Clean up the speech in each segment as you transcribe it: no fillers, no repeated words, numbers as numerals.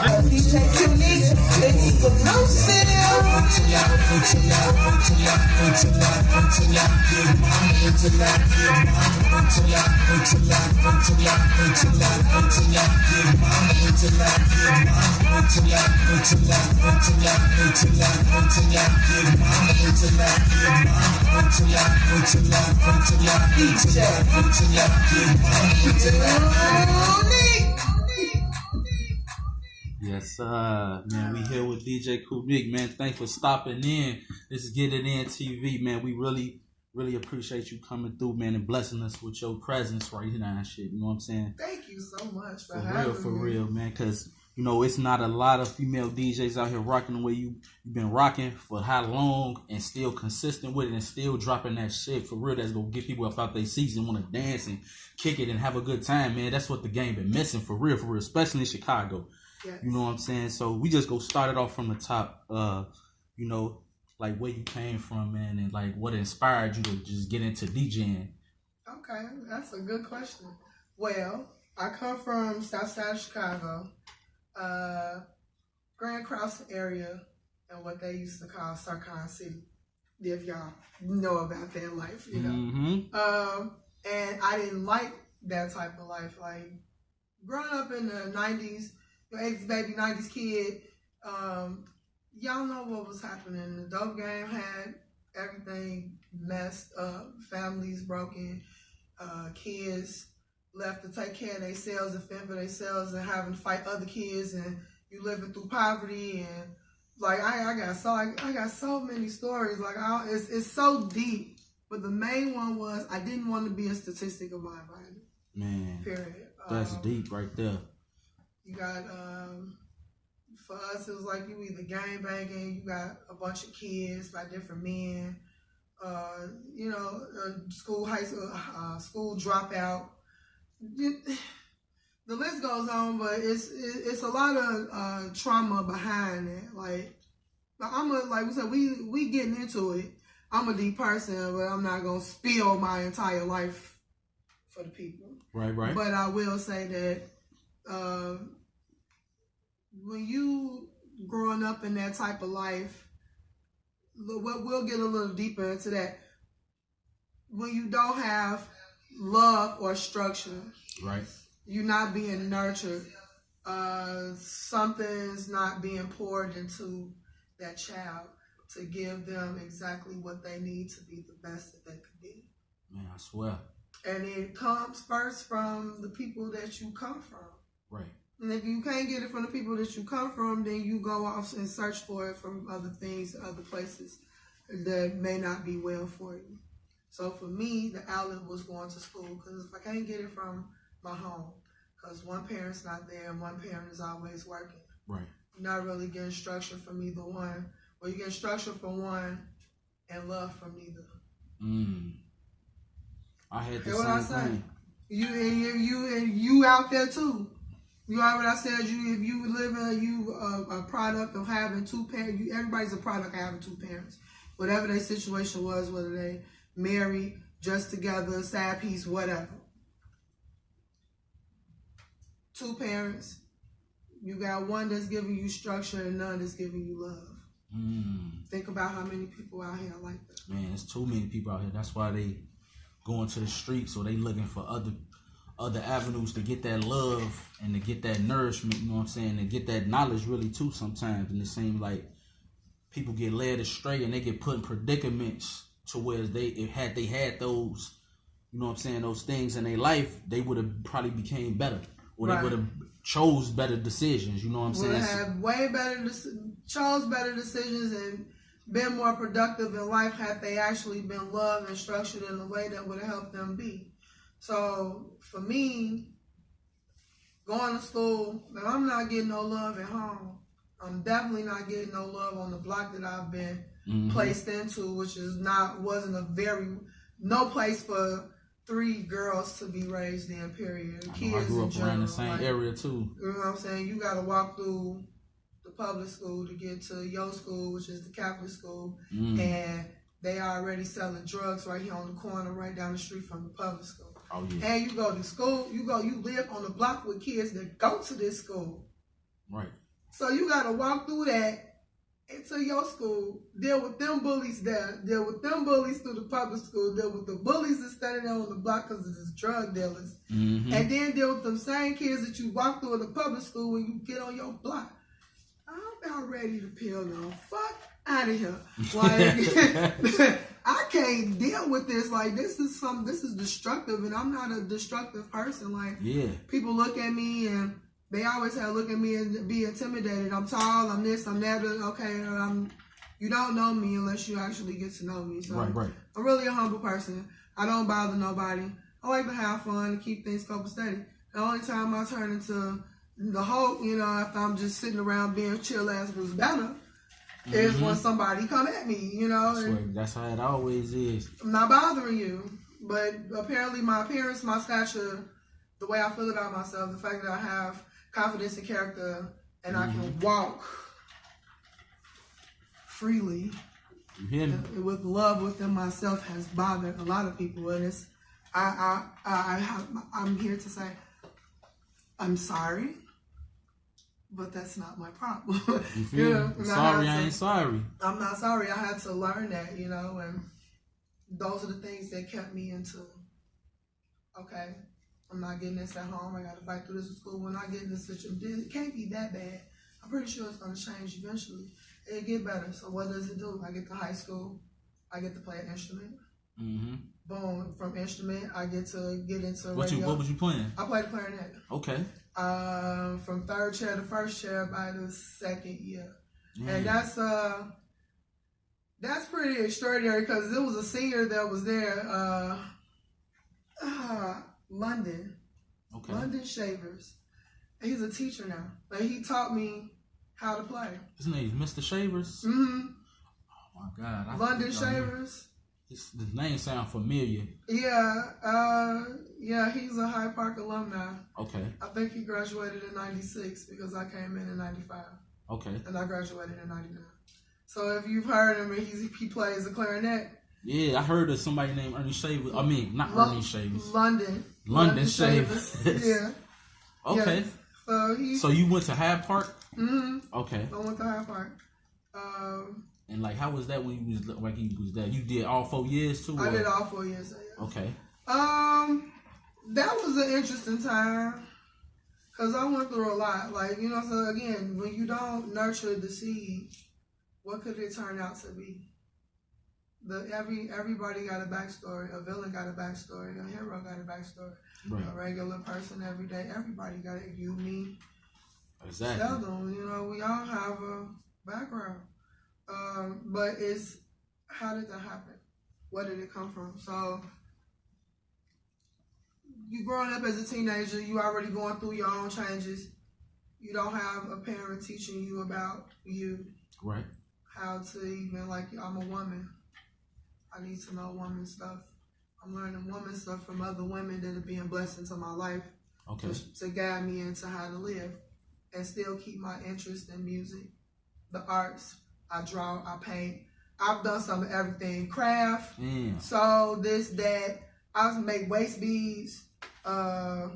DJ Cuenique, with no Yes, man, we here with DJ Cuenique, man. Thanks for stopping in. This is Get It In TV, man. We really appreciate you coming through, man, and blessing us with your presence right now and shit. You know what I'm saying? Thank you so much for having me. For real, man, because, you know, it's not a lot of female DJs out here rocking the way you've been rocking for how long and still consistent with it and still dropping that shit for real. That's going to get people up out their seats and want to dance and kick it and have a good time, man. That's what the game been missing for real, especially in Chicago. Yes. You know what I'm saying? So we just go start it off from the top, you know, like where you came from, man, and like what inspired you to just get into DJing. Okay, that's a good question. Well, I come from South Side of Chicago, Grand Crossing area, and what they used to call Sarcon City, if y'all know about that life, you know. Mm-hmm. And I didn't like that type of life. Like, growing up in the 90s, 80s baby, 90s kid, y'all know what was happening. The dope game had everything messed up, families broken, kids left to take care of themselves and fend for themselves and having to fight other kids, and you living through poverty, and like I got so many stories. Like it's so deep, but the main one was I didn't want to be a statistic of my environment. Man, period. That's deep right there. You got, for us, it was like you either gang banging, you got a bunch of kids by different men, you know, high school dropout. The list goes on, but it's a lot of trauma behind it. Like we said, we getting into it. I'm a deep person, but I'm not gonna spill my entire life for the people. Right. But I will say that. When you growing up in that type of life, we'll get a little deeper into that. When you don't have love or structure, right, you're not being nurtured. Something's not being poured into that child to give them exactly what they need to be the best that they could be. Man, I swear. And it comes first from the people that you come from. Right. And if you can't get it from the people that you come from, then you go off and search for it from other things, other places that may not be well for you. So for me, the outlet was going to school, because if I can't get it from my home, because one parent's not there and one parent is always working. Right. You're not really getting structure from either one. Or you get structure from one and love from neither. I had the Hear what same I say? thing. You out there too. You heard what I said. If you live in a product of having two parents, everybody's a product of having two parents. Whatever their situation was, whether they married, just together, side piece, whatever. Two parents. You got one that's giving you structure and none that's giving you love. Think about how many people out here like that. Man, there's too many people out here. That's why they going to the streets, or they looking for other avenues to get that love and to get that nourishment, you know what I'm saying, and get that knowledge really too sometimes. And it seems like people get led astray and they get put in predicaments to where had they had those, you know what I'm saying, those things in their life, they would have probably became better, or they would have chose better decisions, you know what I'm saying? Would have chose better decisions and been more productive in life had they actually been loved and structured in a way that would have helped them be. So for me, going to school, I'm not getting no love at home. I'm definitely not getting no love on the block that I've been placed into, which no place for 3 girls to be raised in, period. Kids I grew up in general, around the same area too. You know what I'm saying? You got to walk through the public school to get to your school, which is the Catholic school, and they are already selling drugs right here on the corner, right down the street from the public school. Oh, yeah. And you go to school, you live on the block with kids that go to this school. Right. So you got to walk through that into your school, deal with them bullies there, deal with them bullies through the public school, deal with the bullies that's standing there on the block because of this drug dealers, and then deal with them same kids that you walk through in the public school when you get on your block. I'm about ready to peel them. Fuck out of here. Like, I can't deal with this. Like, this is destructive, and I'm not a destructive person. Like, people look at me and they always have to look at me and be intimidated. I'm tall, I'm this, I'm that. Okay, you don't know me unless you actually get to know me. So right. I'm really a humble person. I don't bother nobody. I like to have fun and keep things copacetic. The only time I turn into the Hulk, after I'm just sitting around being chill ass Bruce Banner, is when somebody come at me, That's how it always is. I'm not bothering you. But apparently my appearance, my stature, the way I feel about myself, the fact that I have confidence and character, and I can walk freely with love within myself has bothered a lot of people, and it's I'm here to say I'm sorry, but that's not my problem. You feel sorry? I ain't sorry. I'm not sorry. I had to learn that, and those are the things that kept me into okay. I'm not getting this at home. I got to fight through this at school. We're not getting this situation. It can't be that bad. I'm pretty sure it's going to change eventually. It'll get better. So what does it do? I get to high school. I get to play an instrument. Boom. From instrument, I get to get into radio. What was you playing? I played clarinet. Okay. From third chair to first chair by the second year. And that's pretty extraordinary because it was a senior that was there. London. Okay. London Shavers. He's a teacher now. Like, he taught me how to play. His name is Mr. Shavers? Oh my God. London Shavers. The name sounds familiar. Yeah, he's a Hyde Park alumni. Okay. I think he graduated in 96 because I came in 95. Okay. And I graduated in 99. So if you've heard him, he plays the clarinet. Yeah, I heard of somebody named Ernie Shavers. I mean, not Ernie Shavers. London Shavers. Yeah. Okay. Yeah. So you went to Hyde Park? Okay. I went to Hyde Park. And like, how was that when you was there? You did all 4 years too? I did all 4 years. Yeah. Okay. That was an interesting time because I went through a lot. Like, so again, when you don't nurture the seed, what could it turn out to be? Everybody got a backstory. A villain got a backstory. A hero got a backstory. Right. A regular person every day. Everybody got it. You, me. Exactly. Seldom. We all have a background. But it's how did that happen? Where did it come from? So you growing up as a teenager, you already going through your own changes. You don't have a parent teaching you about you. Right. How to even I'm a woman. I need to know woman stuff. I'm learning woman stuff from other women that are being blessed into my life. Okay. To guide me into how to live and still keep my interest in music, the arts. I draw, I paint. I've done some of everything. Craft. So that. I make waist beads. I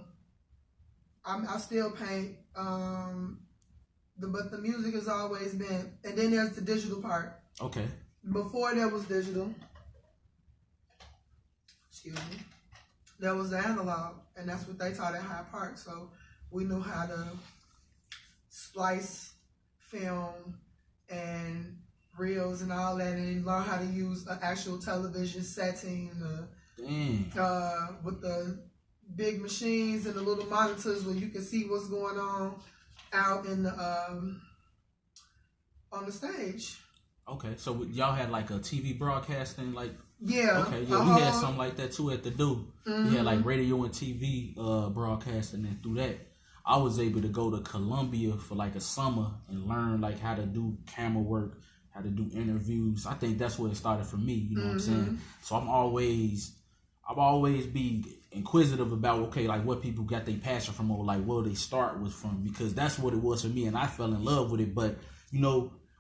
still paint. But the music has always been. And then there's the digital part. Okay. Before there was digital. Excuse me. There was the analog, and that's what they taught at Hyde Park. So we knew how to splice film and reels and all that, and learn how to use an actual television setting with the big machines and the little monitors where you can see what's going on out in the on the stage. Okay, so y'all had like a TV broadcasting, like yeah. Okay, yeah, we had something like that too at the Do. We had like radio and TV broadcasting, and through that, I was able to go to Columbia for like a summer and learn like how to do camera work, how to do interviews. I think that's where it started for me. You know what I'm saying? So I'll always be inquisitive about like what people got their passion from, or like where they start was from, because that's what it was for me, and I fell in love with it. But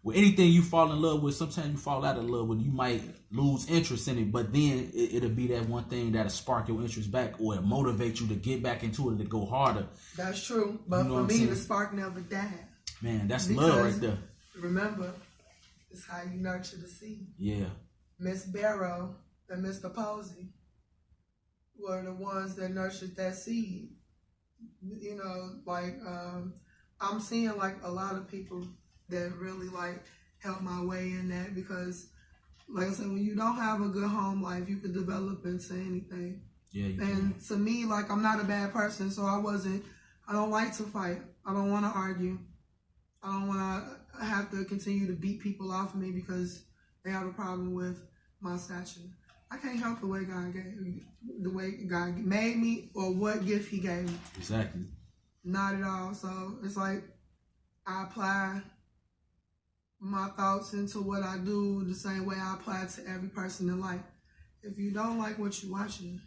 with anything you fall in love with, sometimes you fall out of love with it. You might lose interest in it, but then it'll be that one thing that'll spark your interest back, or it'll motivate you to get back into it, to go harder. That's true. But for me, the spark never died. Man, that's love right there. Remember, it's how you nurture the seed. Yeah. Miss Barrow and Mr. Posey were the ones that nurtured that seed. You know, like I'm seeing like a lot of people that really like help my way in that, because like I said, when you don't have a good home life, you can develop into anything. Yeah. And to me, like, I'm not a bad person, so I don't like to fight. I don't want to argue. I don't want to have to continue to beat people off of me because they have a problem with my stature. I can't help the way God made me or what gift He gave me. Exactly. Not at all. So it's like I apply my thoughts into what I do the same way I apply it to every person in life. If you don't like what you're watching,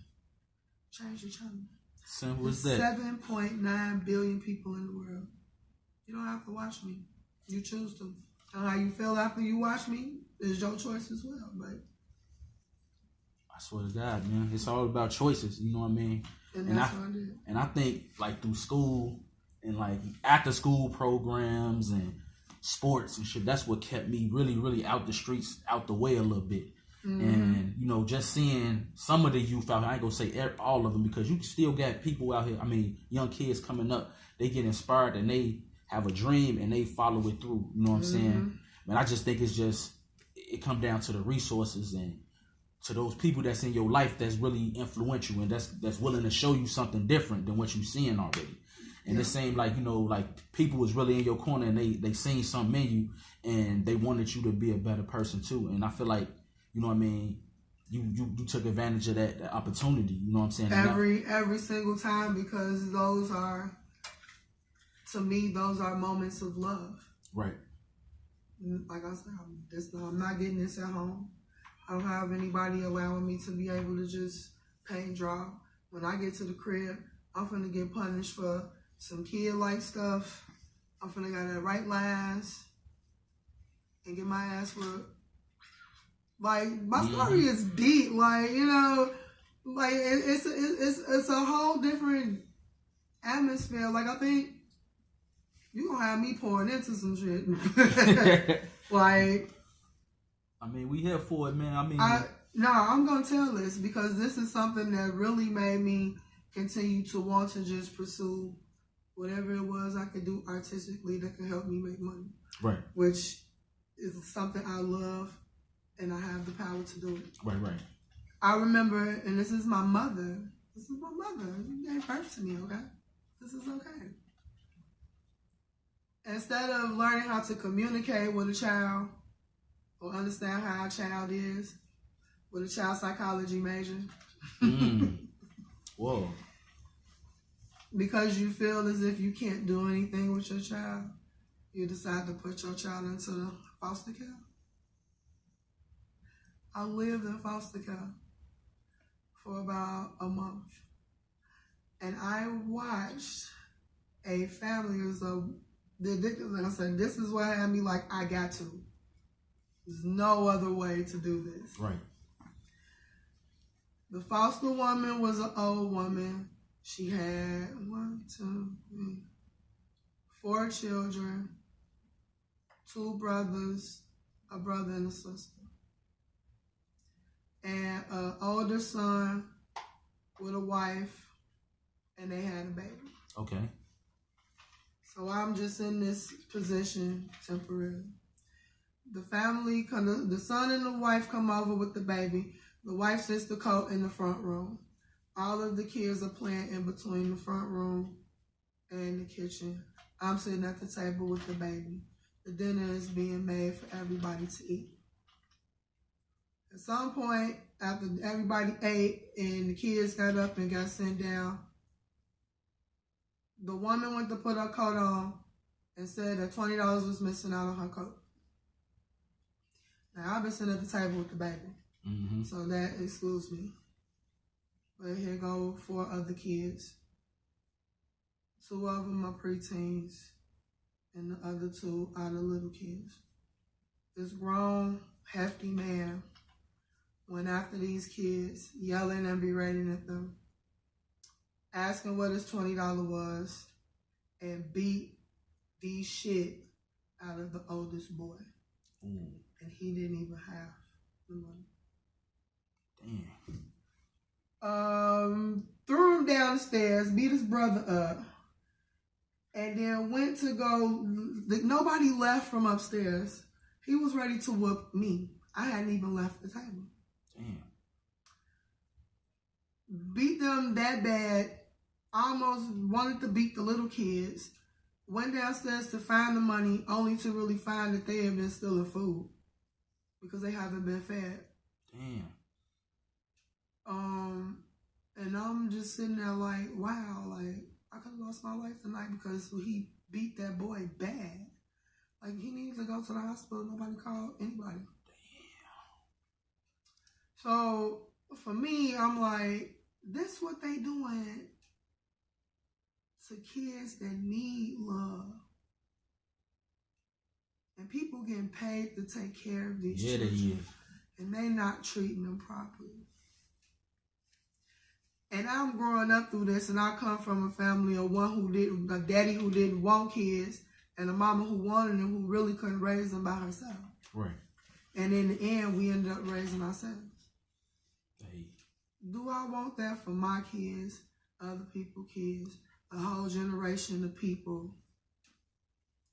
change your channel. Simple as that. 7.9 billion people in the world. You don't have to watch me. You choose to. And how you feel after you watch me is your choice as well. But I swear to God, man, it's all about choices. You know what I mean? And that's what I did. And I think like through school and like after school programs and sports and shit, that's what kept me really, really out the streets, out the way a little bit. Mm-hmm. And, you know, just seeing some of the youth out here, I ain't gonna say all of them, because you still got people out here, I mean, young kids coming up, they get inspired and they have a dream and they follow it through. You know what I'm saying? But I just think it comes down to the resources and to those people that's in your life that's really influential and that's willing to show you something different than what you're seeing already. And it seemed like, you know, like people was really in your corner and they seen something in you and they wanted you to be a better person too. And I feel like, you know what I mean, you took advantage of that opportunity, you know what I'm saying? Every single time, because those are, to me, those are moments of love. Right. Like I said, I'm not getting this at home. I don't have anybody allowing me to be able to just paint, draw. When I get to the crib, I'm finna get punished for some kid-like stuff. I'm finna got that right lines and get my ass whooped. Like, my story is deep. Like, you know, like it's a whole different atmosphere. Like, I think you gonna have me pouring into some shit. Like, I mean, we here for it, man. I mean, I'm gonna tell this because this is something that really made me continue to want to just pursue whatever it was I could do artistically that could help me make money. Right. Which is something I love and I have the power to do it. Right. I remember, and this is my mother. This is my mother. You gave birth to me, okay? This is okay. Instead of learning how to communicate with a child or understand how a child is with a child psychology major. Whoa. Because you feel as if you can't do anything with your child, you decide to put your child into the foster care. I lived in foster care for about a month. And I watched a family, like I said, this is what had me like, I got to. There's no other way to do this. Right. The foster woman was an old woman. She had 4 children, 2 brothers, a brother and a sister. And an older son with a wife, and they had a baby. Okay. So I'm just in this position temporarily. The family, the son and the wife come over with the baby. The wife sits the coat in the front room. All of the kids are playing in between the front room and the kitchen. I'm sitting at the table with the baby. The dinner is being made for everybody to eat. At some point, after everybody ate and the kids got up and got sent down, the woman went to put her coat on and said that $20 was missing out of her coat. Now, I've been sitting at the table with the baby, so that excludes me. But here go 4 other kids. 2 of them are preteens, and the other 2 are the little kids. This grown, hefty man went after these kids, yelling and berating at them, asking what his $20 was, and beat the shit out of the oldest boy. Ooh. And he didn't even have the money. Damn. Threw him down the stairs, beat his brother up, and then went to go. Nobody left from upstairs. He was ready to whoop me. I hadn't even left the table. Damn. Beat them that bad. Almost wanted to beat the little kids. Went downstairs to find the money, only to really find that they had been stealing food because they haven't been fed. Damn. And I'm just sitting there like, wow, like I could have lost my life tonight because he beat that boy bad. Like he needed to go to the hospital. Nobody called anybody. Damn. So for me, I'm like, this what they doing to kids that need love. And people getting paid to take care of these children. And they not treating them properly. And I'm growing up through this, and I come from a family of a daddy who didn't want kids, and a mama who wanted them, who really couldn't raise them by herself. Right. And in the end, we ended up raising ourselves. Hey. Do I want that for my kids, other people's kids, a whole generation of people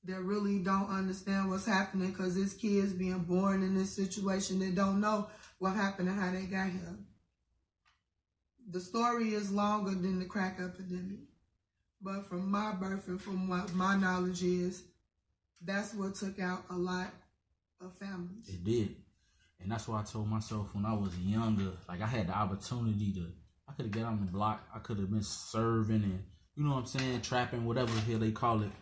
that really don't understand what's happening because this kids being born in this situation that don't know what happened and how they got here? The story is longer than the crack epidemic. But from my birth and from what my knowledge is, that's what took out a lot of families. It did. And that's why I told myself when I was younger, like I had the opportunity I could have got on the block. I could have been serving and, you know what I'm saying, trapping, whatever here they call it.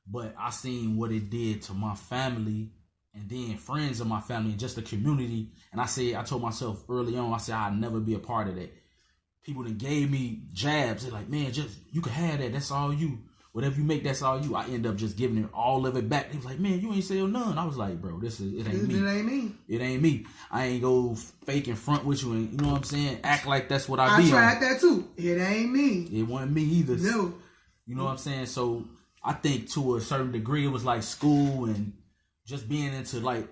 But I seen what it did to my family and then friends of my family and just the community. And I told myself early on, I said I'd never be a part of that. People that gave me jabs. They're like, man, just you can have that. That's all you. Whatever you make, that's all you. I end up just giving it all of it back. They was like, man, you ain't sell none. I was like, bro, it ain't me. It ain't me. It ain't me. I ain't go fake in front with you and, you know what I'm saying, act like that's what I be. I tried that too. It ain't me. It wasn't me either. No. You know what I'm saying? So I think to a certain degree, it was like school and just being into like,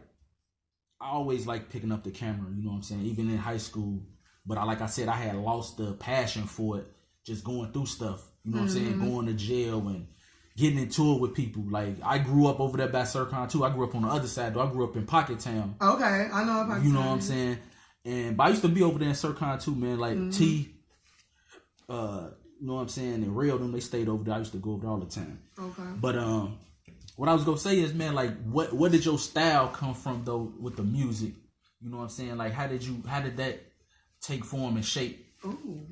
I always like picking up the camera, you know what I'm saying? Even in high school. But like I said, I had lost the passion for it, just going through stuff. You know what I'm saying? Going to jail and getting into it with people. Like, I grew up over there by Sircon too. I grew up on the other side, though. I grew up in Pocket Town. Okay, I know about You know what I'm saying? But I used to be over there in Sircon too, man. Like, you know what I'm saying? And Rail, them, they stayed over there. I used to go over there all the time. Okay. But what I was going to say is, man, like, what did your style come from, though, with the music? You know what I'm saying? Like, how did that take form and shape? Ooh.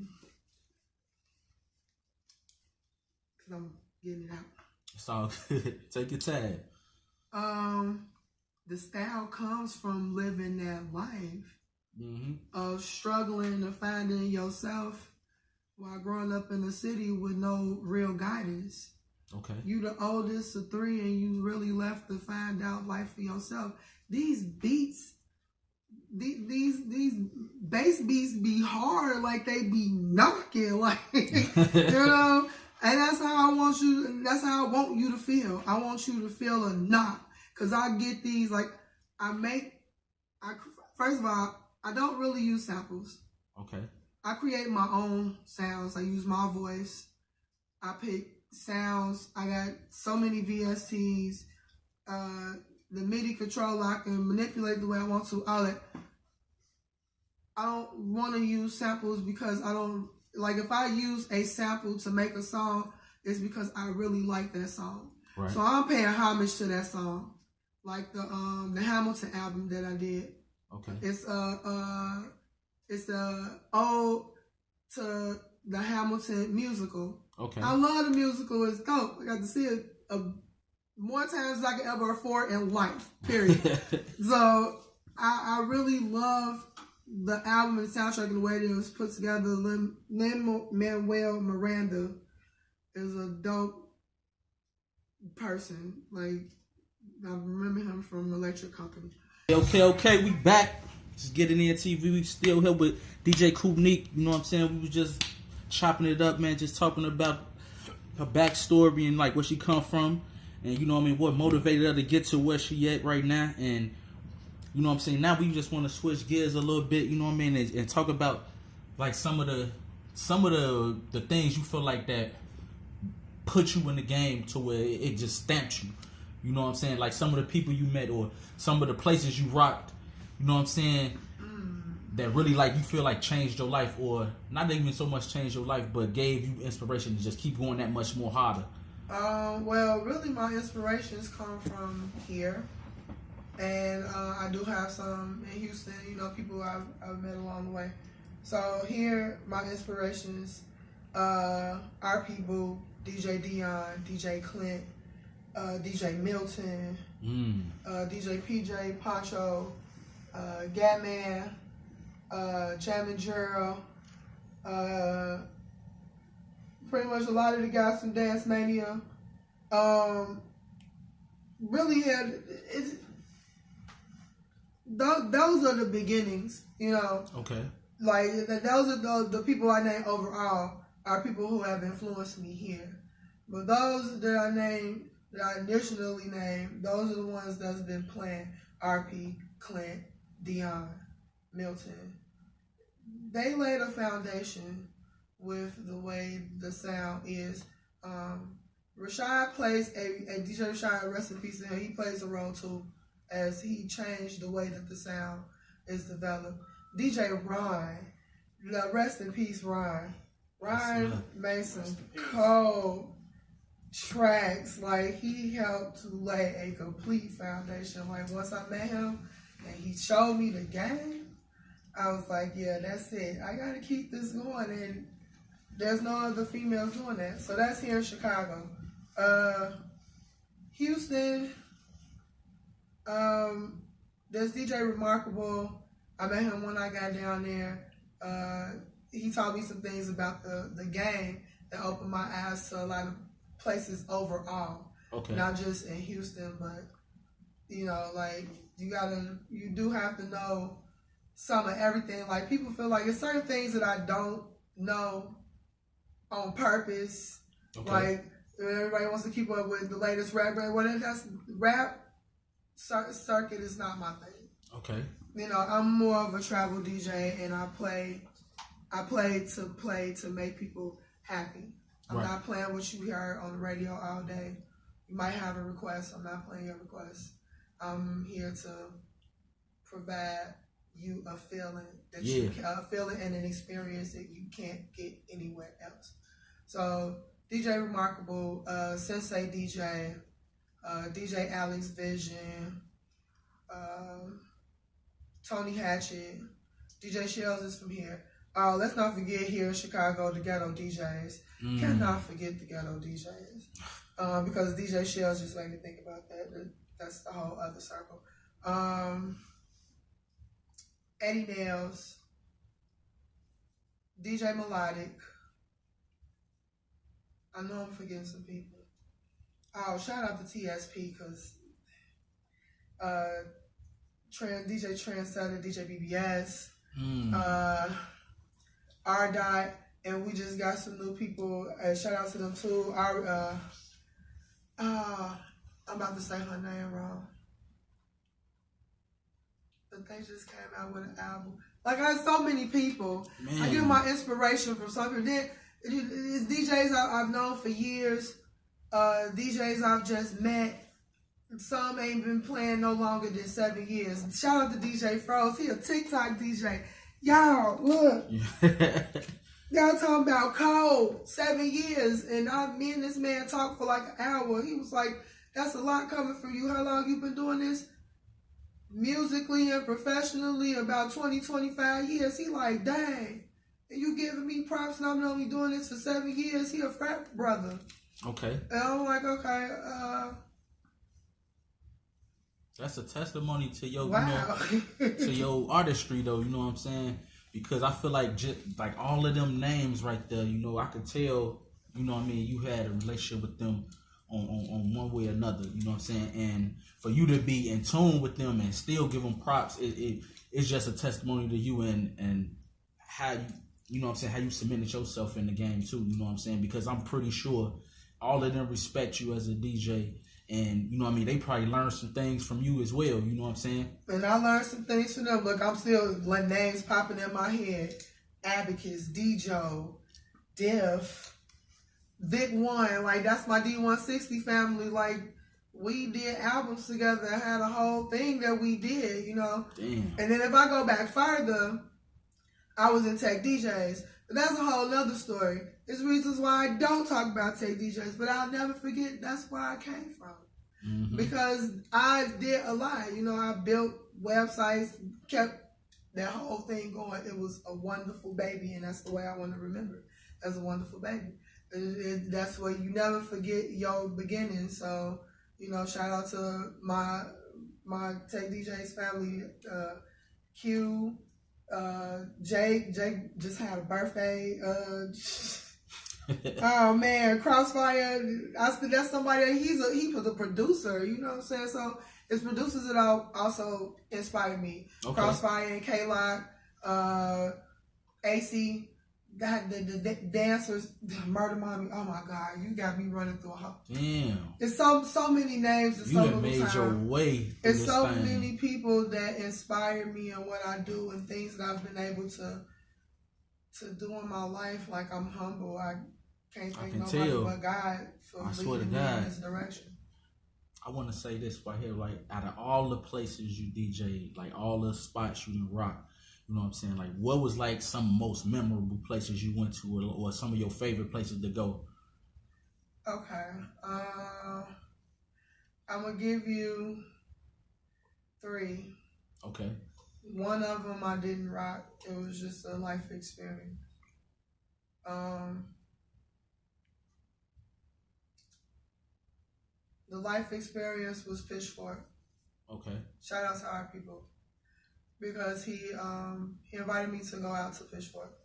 Because I'm getting it out. It's all good. Take your time. The style comes from living that life of struggling and finding yourself while growing up in the city with no real guidance. Okay. You the oldest of three and you really left to find out life for yourself. These beats, these bass beats be hard, like they be knocking, like you know. And that's how I want you. That's how I want you to feel. I want you to feel a knock, cause I get these like first of all, I don't really use samples. Okay. I create my own sounds. I use my voice. I pick sounds. I got so many VSTs. The MIDI controller, I can manipulate the way I want to. All that. I don't want to use samples because I don't like. If I use a sample to make a song, it's because I really like that song. Right. So I'm paying homage to that song, like the Hamilton album that I did. Okay. It's ode to the Hamilton musical. Okay. I love the musical. It's dope. I got to see it more times than I can ever afford in life, period. So I really love the album and soundtrack and the way that it was put together. Lin-Manuel Miranda is a dope person. Like, I remember him from Electric Company. Okay, we back. Just getting in TV. We still here with DJ Cuenique. You know what I'm saying? We was just chopping it up, man. Just talking about her backstory and like where she come from. and you know what I mean, what motivated her to get to where she at right now. And you know what I'm saying, now we just want to switch gears a little bit, you know what I mean, and talk about like some of the things you feel like that put you in the game to where it just stamped you. You know what I'm saying? Like some of the people you met or some of the places you rocked, you know what I'm saying, that really like you feel like changed your life, or not even so much changed your life, but gave you inspiration to just keep going that much more harder. Well, really my inspirations come from here. And I do have some in Houston, you know, people I've met along the way. So here, my inspirations, RP Boo, DJ Dion, DJ Clint, DJ Milton, DJ PJ, Poncho, Gatman, Jammin' Gerald, pretty much a lot of the guys from Dance Mania. Really had those are the beginnings, you know. Okay. Like those are the people I name overall are people who have influenced me here. But those that I initially named, those are the ones that's been playing. RP, Clint, Dion, Milton. They laid a foundation with the way the sound is. Rashad plays a DJ Rashad, rest in peace to him. He plays a role too, as he changed the way that the sound is developed. DJ Ryan, rest in peace, Ryan. Ryan made some cold tracks. Like, he helped to lay a complete foundation. Like, once I met him and he showed me the game, I was like, yeah, that's it. I gotta keep this going, and there's no other females doing that. So that's here in Chicago. Houston, there's DJ Remarkable. I met him when I got down there. He taught me some things about the game that opened my eyes to a lot of places overall. Okay. Not just in Houston, but, you know, like, you do have to know some of everything. Like, people feel like it's certain things that I don't know on purpose. Okay. Like, everybody wants to keep up with the latest rap. Rap circuit is not my thing. Okay. You know, I'm more of a travel DJ, and I play to make people happy. I'm not playing what you heard on the radio all day. You might have a request. I'm not playing your request. I'm here to provide you a feeling that a feeling and an experience that you can't get anywhere else. So DJ Remarkable, Sensei DJ, DJ Alex Vision, Tony Hatchett, DJ Shells is from here. Let's not forget here in Chicago, the ghetto DJs. Cannot forget the ghetto DJs. Because DJ Shells just made me think about that. That's the whole other circle. Eddie Nails, DJ Melodic. I know I'm forgetting some people. Oh, shout out to TSP, because DJ Trendsetter, DJ BBS, R. Dot, and we just got some new people. Shout out to them too. I'm about to say her name wrong, but they just came out with an album. Like, I have so many people. Man. I get my inspiration from something. Then it's DJs I've known for years. DJs I've just met. Some ain't been playing no longer than 7 years. Shout out to DJ Froze. He a TikTok DJ. Y'all, look. Y'all talking about cold, 7 years. And me and this man talked for like an hour. He was like, that's a lot coming from you. How long you been doing this? Musically and professionally, about 20, 25 years. He like, dang. And you giving me props, and I'm only doing this for 7 years. He a frat brother. Okay. And I'm like, okay, that's a testimony to your, wow. To your artistry, though. You know what I'm saying? Because I feel like just like all of them names right there, you know, I could tell, you know what I mean, you had a relationship with them on one way or another. You know what I'm saying? And for you to be in tune with them and still give them props, it's just a testimony to you and how you know what I'm saying, how you submitted yourself in the game too. You know what I'm saying? Because I'm pretty sure all of them respect you as a DJ. And, you know what I mean, they probably learned some things from you as well, you know what I'm saying? And I learned some things from them. Look, I'm still letting names popping in my head. Abacus, DJ, Def, Vic One, like that's my D160 family. Like we did albums together, had a whole thing that we did, you know. Damn. And then if I go back further, I was in tech DJs. But that's a whole nother story. There's reasons why I don't talk about tech DJs, but I'll never forget that's where I came from. Mm-hmm. Because I did a lot. You know, I built websites, kept that whole thing going. It was a wonderful baby, and that's the way I want to remember it, as a wonderful baby. That's where you never forget your beginning. So, you know, shout out to my Tech DJs family, Q, Jake just had a birthday. Oh man, Crossfire. That's somebody. He was a producer. You know what I'm saying? So it's producers that also inspired me. Okay. Crossfire and K-Lock, AC. The dancers, Murder Mommy. Oh my God, you got me running through a whole. Damn. It's so many names. You have made your way. It's so many people that inspire me in what I do and things that I've been able to do in my life. Like I'm humble. I can't thank nobody but God for leading me in this direction. I want to say this right here. Like out of all the places you DJ, like all the spots you done rock. You know what I'm saying? Like, what was like some most memorable places you went to, or some of your favorite places to go? Okay, I'm gonna give you 3. Okay. One of them I didn't rock. It was just a life experience. The life experience was Pitchfork. Okay. Shout out to our people. Because he invited me to go out to Pitchfork.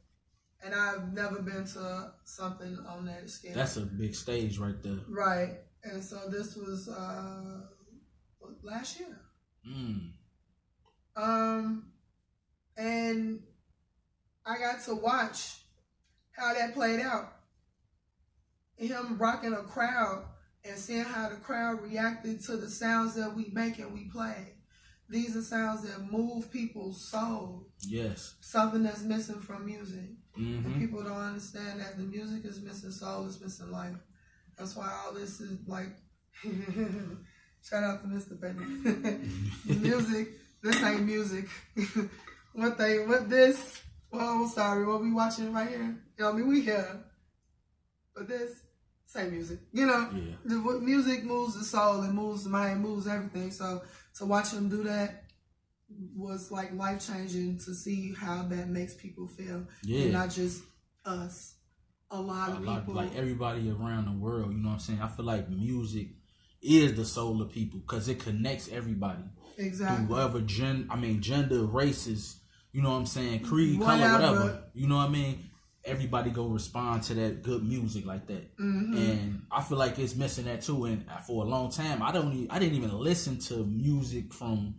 And I've never been to something on that scale. That's a big stage right there. Right. And so this was last year. And I got to watch how that played out. Him rocking a crowd and seeing how the crowd reacted to the sounds that we make and we play. These are sounds that move people's soul. Yes. Something that's missing from music. Mm-hmm. And people don't understand that the music is missing soul, it's missing life. That's why all this is like, shout out to Mr. Penny. Music, this ain't music. What we watching right here? You know, I mean, we here. But this ain't music. You know, music moves the soul, it moves the mind, it moves everything. So to watch him do that was like life changing, to see how that makes people feel. Yeah. And not just us. A lot of people. Like everybody around the world, you know what I'm saying? I feel like music is the soul of people because it connects everybody. Exactly. Through whatever gender, races, you know what I'm saying? Creed, color, whatever. You know what I mean? Everybody go respond to that good music like that. Mm-hmm. And I feel like it's missing that too. And for a long time, I didn't even listen to music from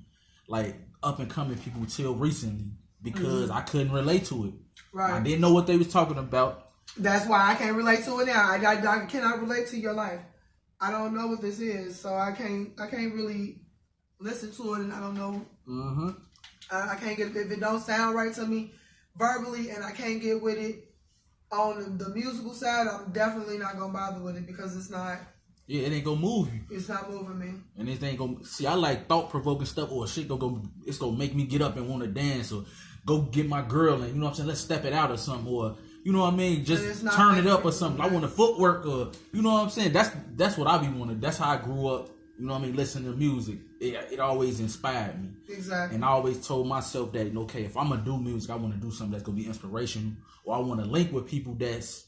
like up and coming people till recently because I couldn't relate to it. Right. I didn't know what they was talking about. That's why I can't relate to it now. I cannot relate to your life. I don't know what this is, so I can't really listen to it, and I don't know. Mm-hmm. I can't get, if it don't sound right to me verbally, and I can't get with it on the musical side, I'm definitely not gonna bother with it because it's not. Yeah, it ain't gonna move you. It's not moving me. And it ain't gonna see. I like thought provoking stuff, or shit it's gonna make me get up and want to dance, or go get my girl and you know what I'm saying. Let's step it out or something, or you know what I mean. Just turn it up or something. I want a footwork, or you know what I'm saying. That's what I be wanting. That's how I grew up. You know what I mean. Listening to music, it always inspired me. Exactly. And I always told myself that okay, if I'm gonna do music, I want to do something that's gonna be inspirational, or I want to link with people that's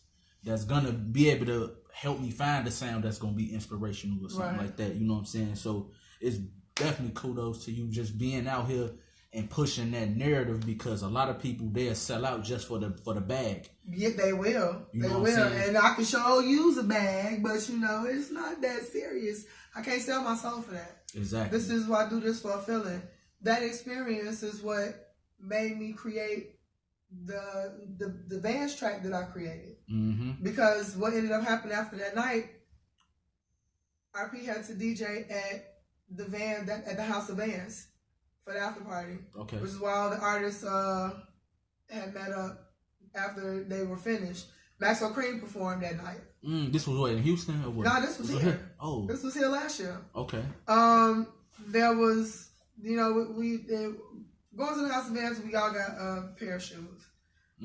gonna be able to help me find a sound that's gonna be inspirational or something like that. You know what I'm saying? So it's definitely kudos to you just being out here and pushing that narrative, because a lot of people they'll sell out just for the bag. Yeah, they will. They will. And I can sure use a bag, but you know, it's not that serious. I can't sell my soul for that. Exactly. This is why I do this for a feeling. That experience is what made me create the dance track that I created. Mm-hmm. Because what ended up happening after that night, RP had to DJ at the House of Vans for the after party. Okay. Which is why all the artists had met up after they were finished. Maxwell Cream performed that night. This was what, in Houston or what? No, this was here. Oh. This was here last year. Okay. There was, we going to the House of Vans, we all got a pair of shoes.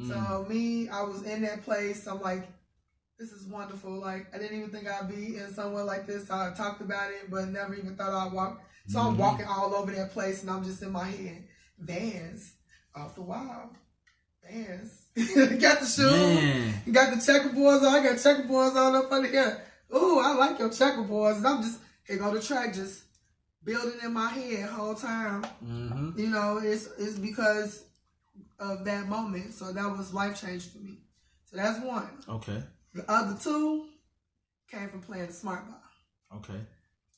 So I was in that place. I'm like, this is wonderful. Like, I didn't even think I'd be in somewhere like this. I talked about it, but never even thought I'd walk. So I'm walking all over that place, and I'm just in my head, Vans, off the wall. Vans. Got the shoes. Man. Got the checkerboards on. I got checkerboards on up under here. Ooh, I like your checkerboards. And I'm just, here go the track, just building in my head the whole time. It's because of that moment. So that was life-changing for me. So that's one. Okay. The other two came from playing the smart bar. Okay.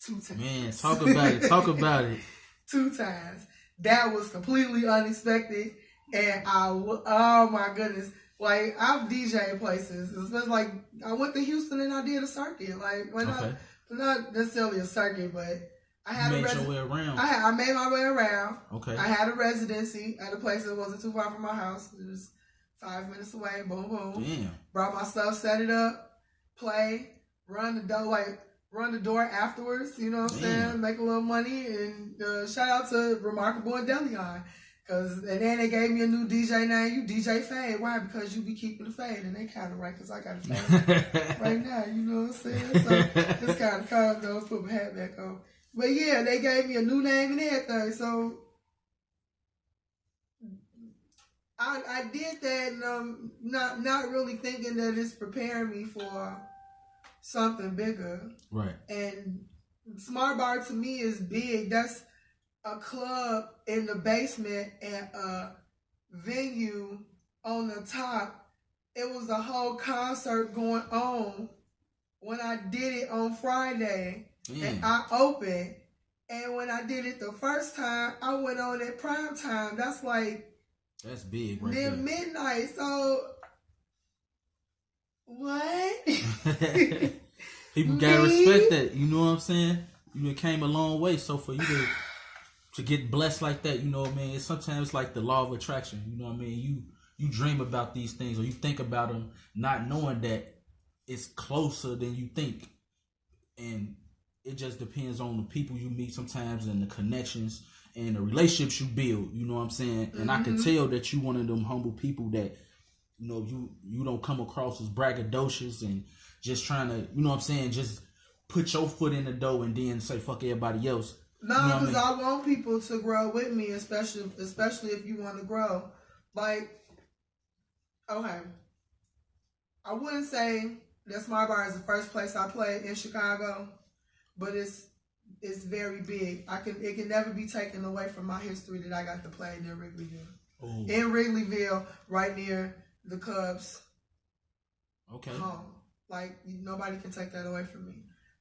2 times. Man, talk about it. Talk about it. 2 times. That was completely unexpected. And oh my goodness. Like, I've DJed places. Especially, like, I went to Houston and I did a circuit. Like, not necessarily a circuit, but I had your way around. I made my way around. Okay. I had a residency at a place that wasn't too far from my house. It was 5 minutes away. Boom, boom. Damn. Brought my stuff, set it up, play, run the door afterwards. You know what I'm saying? Make a little money, and shout out to Remarkable and Delion. And then they gave me a new DJ name. You DJ Fade. Why? Because you be keeping the fade. And they kind of right, because I got a fade right now. You know what I'm saying? So it's kind of calm, though. Let's put my hat back on. But yeah, they gave me a new name and everything. So I did that, and not really thinking that it's preparing me for something bigger. Right. And Smart Bar to me is big. That's a club in the basement and a venue on the top. It was a whole concert going on when I did it on Friday. And I opened. And when I did it the first time, I went on at prime time. That's big right there. Midnight. So what? People gotta respect that. You know what I'm saying? You came a long way. So for you to get blessed like that, you know what I mean? Sometimes it's like the law of attraction. You know what I mean? You dream about these things, or you think about them, not knowing that it's closer than you think. And it just depends on the people you meet sometimes, and the connections and the relationships you build. You know what I'm saying? And I can tell that you one of them humble people that, you don't come across as braggadocious and just trying to, you know what I'm saying, just put your foot in the door and then say fuck everybody else. No, because I want people to grow with me, especially if you want to grow. Like, okay, I wouldn't say that Smart Bar is the first place I played in Chicago, but it's very big. It can never be taken away from my history that I got to play in Wrigleyville. Ooh. In Wrigleyville, right near the Cubs. Okay. Home. Like, nobody can take that away from me.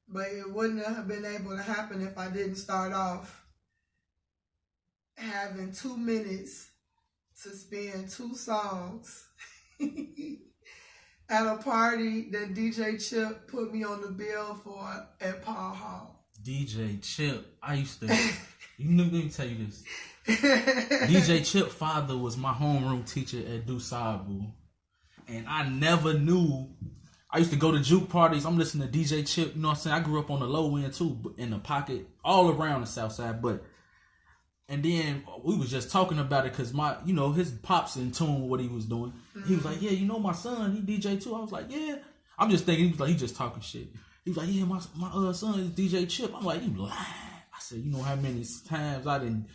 But it wouldn't have been able to happen if I didn't start off having 2 minutes to spin 2 songs at a party that DJ Chip put me on the bill for at Paul Hall. DJ Chip, I used to, let me tell you this. DJ Chip's father was my homeroom teacher at DuSable. And I never knew. I used to go to juke parties. I'm listening to DJ Chip. You know what I'm saying? I grew up on the low end too, in the pocket, all around the South Side. And then we was just talking about it because his pops in tune with what he was doing. Mm-hmm. He was like, yeah, my son, he DJ too. I was like, yeah. I'm just thinking, he was like, he just talking shit. He was like, yeah, my son is DJ Chip. I'm like, you lying. I said, you know how many times I done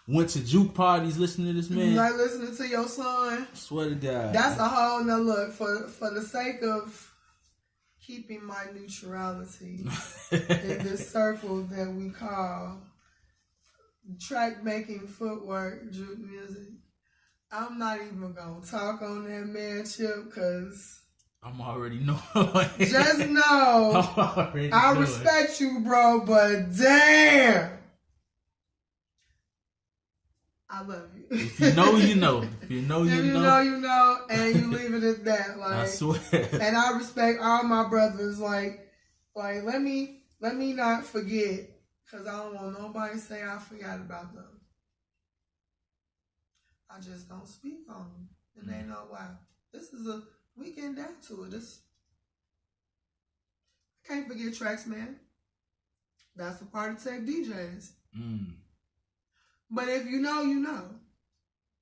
went to juke parties listening to this man? Like listening to your son. I swear to God. That's a whole nother look. For the sake of keeping my neutrality in this circle that we call track making, footwork, juke music, I'm not even gonna talk on that man Chip, because I'm already knowing. Just know I respect you, bro, but damn, I love you. If you know, you know. If you know, you know. You know, and you leave it at that. Like, I swear. And I respect all my brothers. Like let me let me not forget, because I don't want nobody to say I forgot about them. I just don't speak on them. And they know why. We getting down to it. I can't forget Tracks, man. That's a part of tech DJs. But if you know, you know.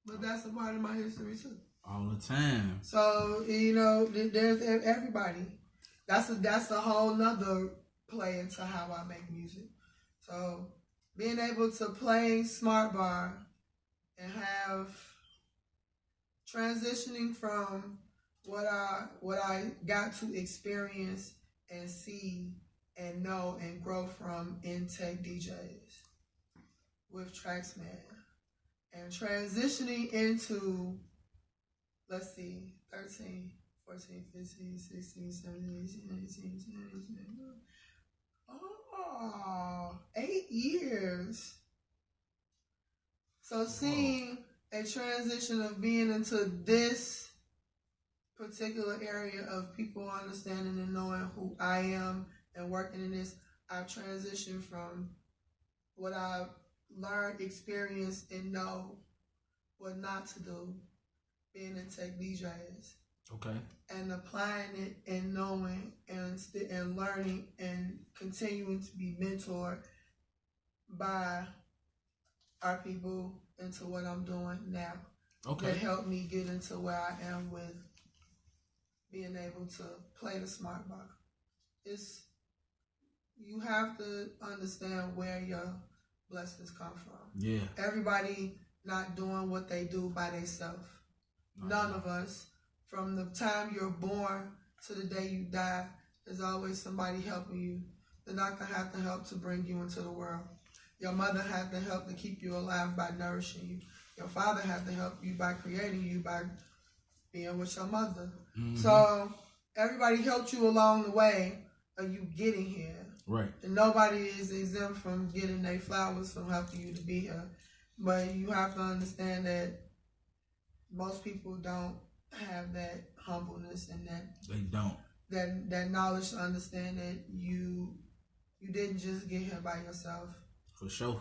But that's a part of my history too. All the time. So, there's everybody. That's a whole nother play into how I make music. So, being able to play Smart Bar and have transitioning from what I got to experience and see and know and grow from in tech DJs with Tracksman, and transitioning into, let's see, 13, 14, 15, 16, 17, 18, 19, 20, 8 years. So seeing a transition of being into this particular area of people understanding and knowing who I am and working in this, I've transitioned from what I've learned, experienced, and know what not to do, being in tech DJs. Okay. And applying it and knowing and learning and continuing to be mentored by our people into what I'm doing now. Okay. That helped me get into where I am with being able to play the Smart Bar. You have to understand where your blessings come from. Yeah. Everybody not doing what they do by themselves. None of us. From the time you're born to the day you die, there's always somebody helping you. The doctor had to help to bring you into the world. Your mother had to help to keep you alive by nourishing you. Your father had to help you by creating you, by being with your mother. Mm-hmm. So everybody helped you along the way of you getting here. Right. And nobody is exempt from getting their flowers from helping you to be here. But you have to understand that most people don't have that humbleness and that knowledge to understand that you didn't just get here by yourself. For sure.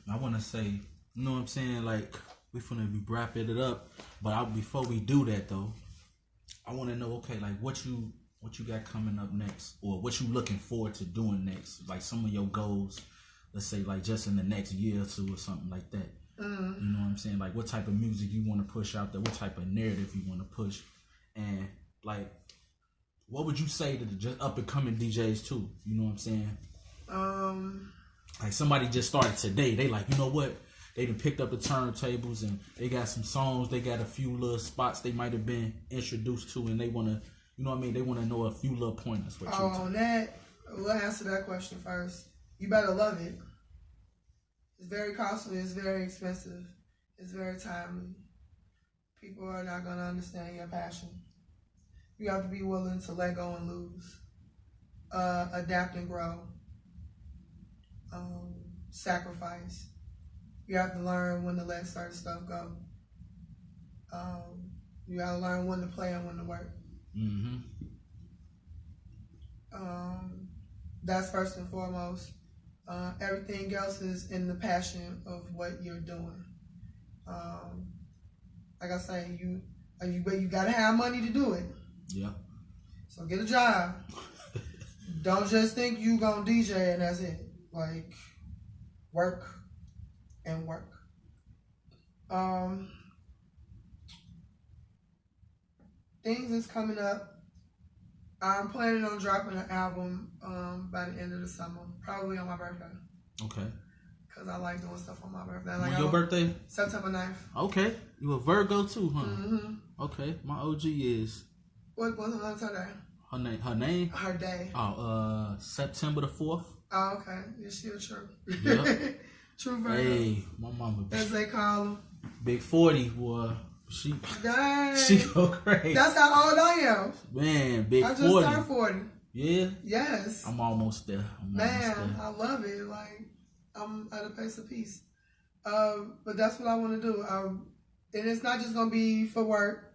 I want to say, you know what I'm saying, like, we finna be wrapping it up, but before we do that though, I want to know, okay, like what you got coming up next, or what you looking forward to doing next, like some of your goals, let's say like just in the next year or two or something like that. Mm-hmm. You know what I'm saying? Like what type of music you want to push out there, what type of narrative you want to push, and like what would you say to the just up and coming DJs too? You know what I'm saying? Like somebody just started today, they like, you know what? They done picked up the turntables and they got some songs, they got a few little spots they might have been introduced to, and they want to, you know what I mean? They want to know a few little pointers. On that, we'll answer that question first. You better love it. It's very costly. It's very expensive. It's very timely. People are not going to understand your passion. You have to be willing to let go and lose. Adapt and grow. Sacrifice. You have to learn when to let certain stuff go. You got to learn when to play and when to work. Mm-hmm. That's first and foremost. Everything else is in the passion of what you're doing. Like I say, you gotta have money to do it. Yeah. So get a job. Don't just think you gonna DJ and that's it. Like, work and work. Things is coming up. I'm planning on dropping an album by the end of the summer, probably on my birthday. Okay. Because I like doing stuff on my birthday. Like your birthday? September 9th. Okay. You a Virgo too, huh? Mm-hmm. Okay. My OG is... What's her day? Her name? Her day. Oh, September the 4th. Oh, okay. Yeah, she a true. Yep. True Virgo. Hey, my mama. As they call them. Big 40, boy. She go crazy. That's how old I am. Man, big 40. I just turned 40. Yeah? Yes. I'm almost there. I love it. Like, I'm at a pace of peace. But that's what I want to do. And it's not just going to be for work.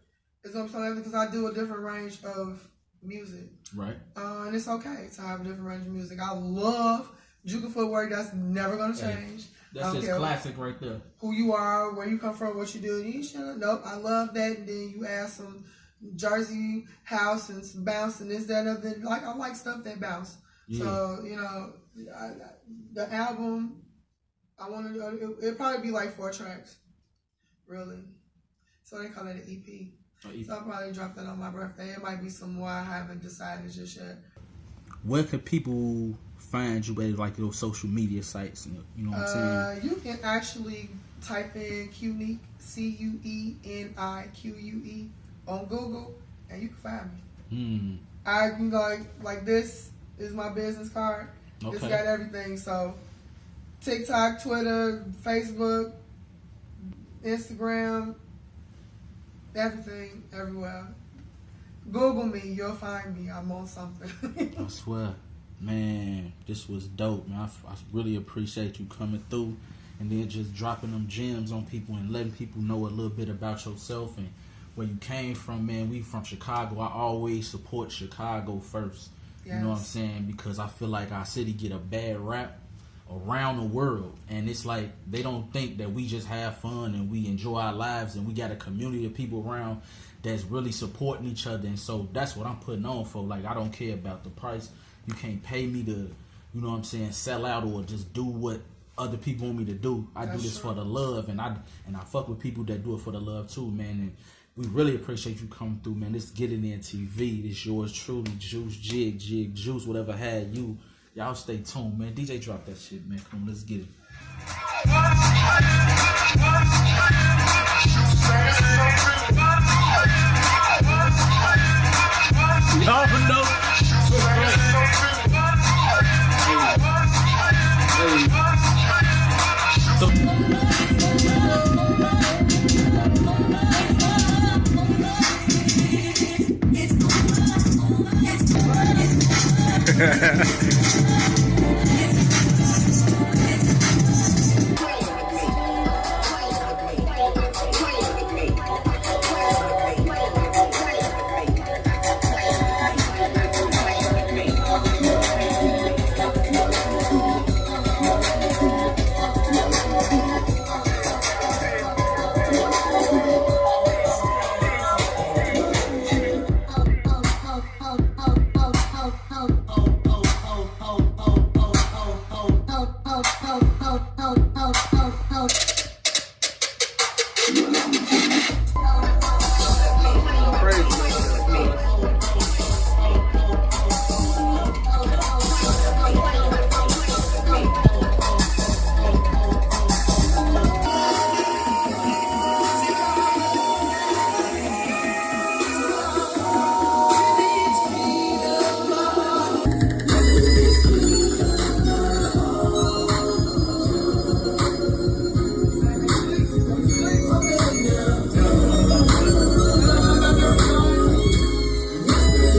It's going to be something because I do a different range of music. Right. And it's okay to have a different range of music. I love Juke footwork. That's never gonna change. That's just classic right there. Who you are, where you come from, what you do. You should nope. I love that. And then you add some Jersey house and some bounce and this, that, other. Like I like stuff that bounce. Yeah. So you know, the album. I want to. It'll probably be like 4 tracks. Really. So they call it an EP. So I'll probably drop that on my birthday. It might be some more I haven't decided just yet. Where can people find you at, like your social media sites? You know what I'm saying? You can actually type in Cuenique, Cuenique on Google, and you can find me. I can go like this is my business card. Okay. It's got everything. So TikTok, Twitter, Facebook, Instagram. Everything, everywhere. Google me, you'll find me. I'm on something. I swear, man, this was dope, man. I really appreciate you coming through and then just dropping them gems on people and letting people know a little bit about yourself and where you came from, man. We from Chicago. I always support Chicago first. Yes. You know what I'm saying? Because I feel like our city get a bad rap around the world, and it's like they don't think that we just have fun and we enjoy our lives and we got a community of people around that's really supporting each other. And so that's what I'm putting on for. Like, I don't care about the price. You can't pay me to, you know what I'm saying, sell out or just do what other people want me to do. I do this for the love, and I fuck with people that do it for the love too, man. And we really appreciate you coming through, man. This Getting In TV. This yours truly, Juice, Jig, Juice, whatever had you. Y'all stay tuned, man. DJ, drop that shit, man. Come on, let's get it. Y'all know. Hey.